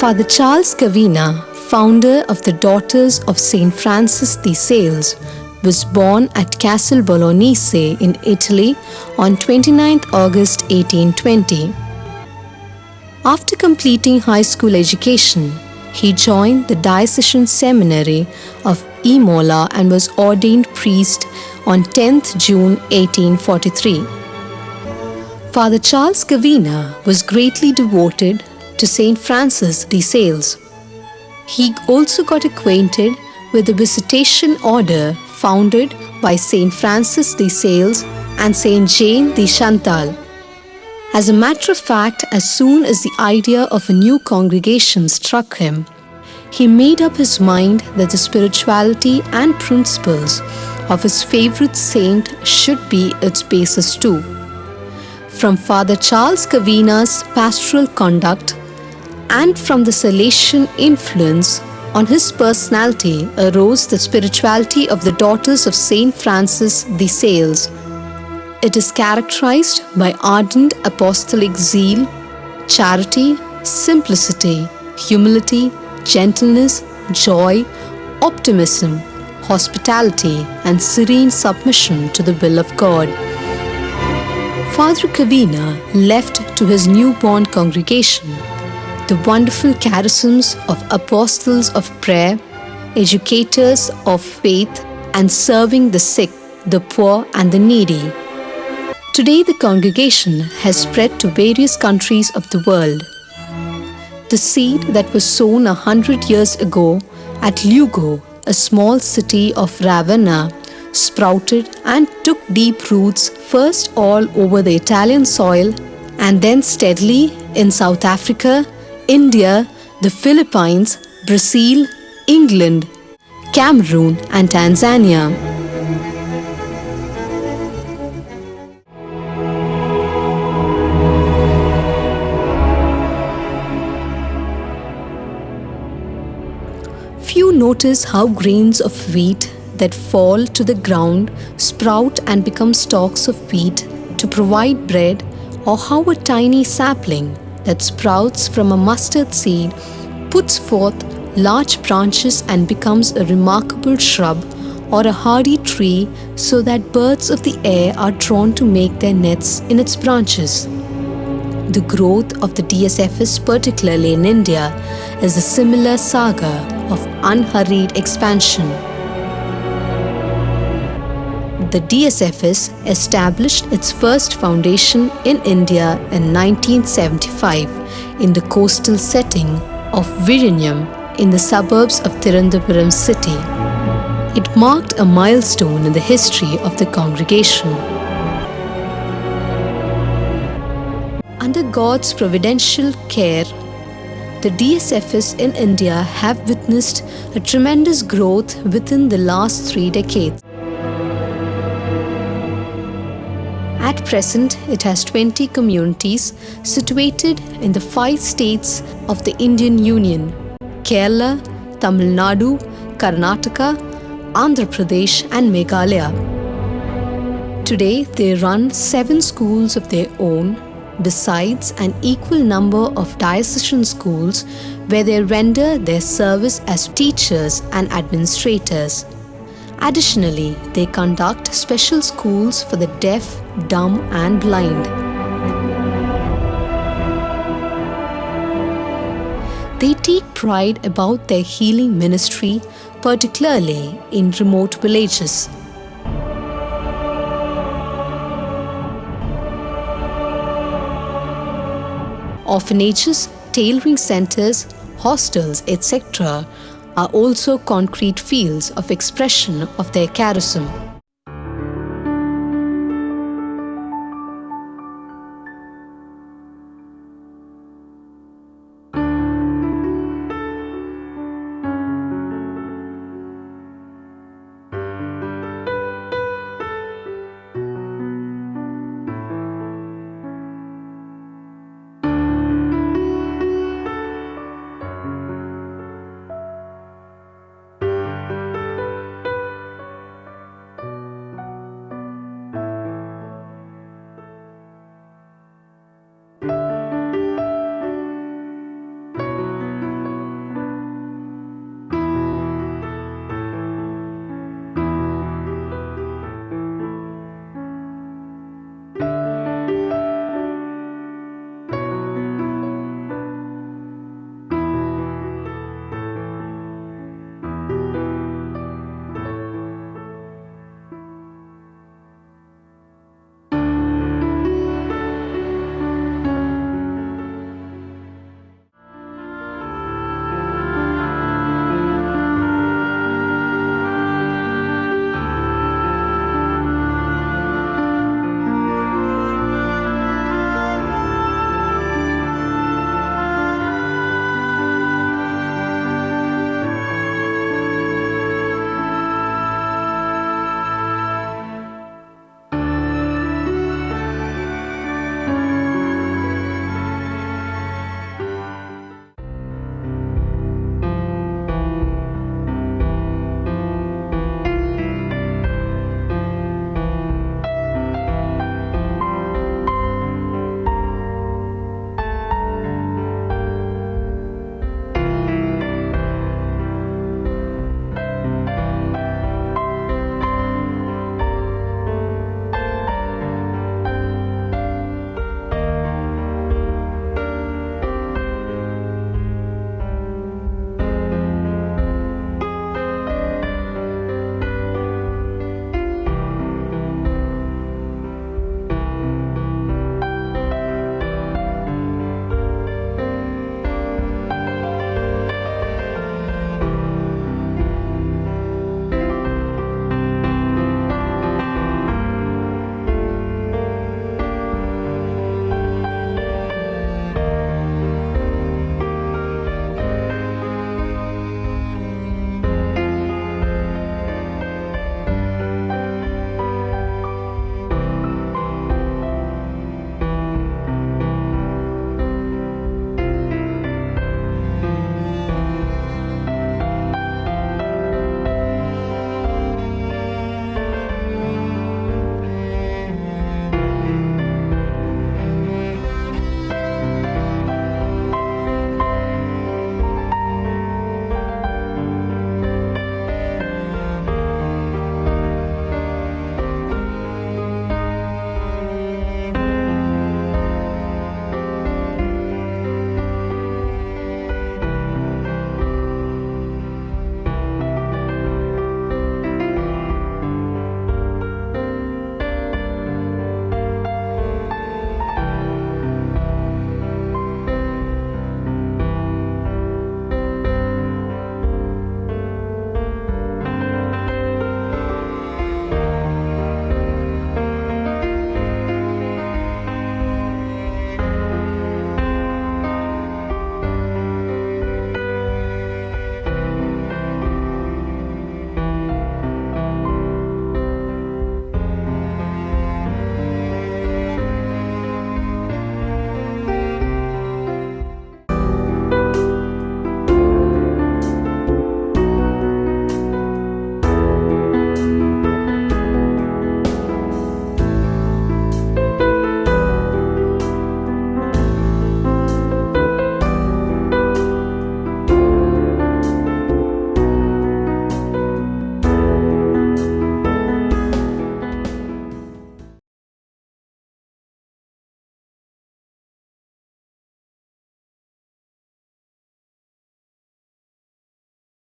Father Charles Cavina, founder of the Daughters of St. Francis de Sales, was born at Castel Bolognese in Italy on 29 August 1820. After completing high school education, he joined the Diocesan Seminary of Imola and was ordained priest on 10 June 1843. Father Charles Cavina was greatly devoted to St. Francis de Sales. He also got acquainted with the Visitation Order founded by St. Francis de Sales and St. Jane de Chantal. As a matter of fact, as soon as the idea of a new congregation struck him, he made up his mind that the spirituality and principles of his favorite saint should be its basis too. From Father Charles Cavina's pastoral conduct and from the Salesian influence on his personality arose the spirituality of the Daughters of St. Francis de Sales. It is characterized by ardent apostolic zeal, charity, simplicity, humility, gentleness, joy, optimism, hospitality, and serene submission to the will of God. Father Cavina left to his newborn congregation the wonderful charisms of apostles of prayer, educators of faith, and serving the sick, the poor, and the needy. Today, the congregation has spread to various countries of the world. The seed that was sown 100 years ago at Lugo, a small city of Ravenna, sprouted and took deep roots first all over the Italian soil and then steadily in South Africa, India, the Philippines, Brazil, England, Cameroon, and Tanzania. Few notice how grains of wheat that fall to the ground sprout and become stalks of wheat to provide bread, or how a tiny sapling that sprouts from a mustard seed puts forth large branches and becomes a remarkable shrub or a hardy tree, so that birds of the air are drawn to make their nests in its branches. The growth of the DSFS, particularly in India, is a similar saga of unhurried expansion. The DSFS established its first foundation in India in 1975 in the coastal setting of Vizhinjam in the suburbs of Tirunelveli city. It marked a milestone in the history of the congregation. Under God's providential care, the DSFS in India have witnessed a tremendous growth within the last 3 decades. At present, it has 20 communities situated in the 5 states of the Indian Union: Kerala, Tamil Nadu, Karnataka, Andhra Pradesh, and Meghalaya. Today, they run 7 schools of their own, besides an equal number of diocesan schools where they render their service as teachers and administrators. Additionally, they conduct special schools for the deaf, dumb, and blind. They take pride about their healing ministry, particularly in remote villages. Orphanages, tailoring centers, hostels, etc. are also concrete fields of expression of their charism.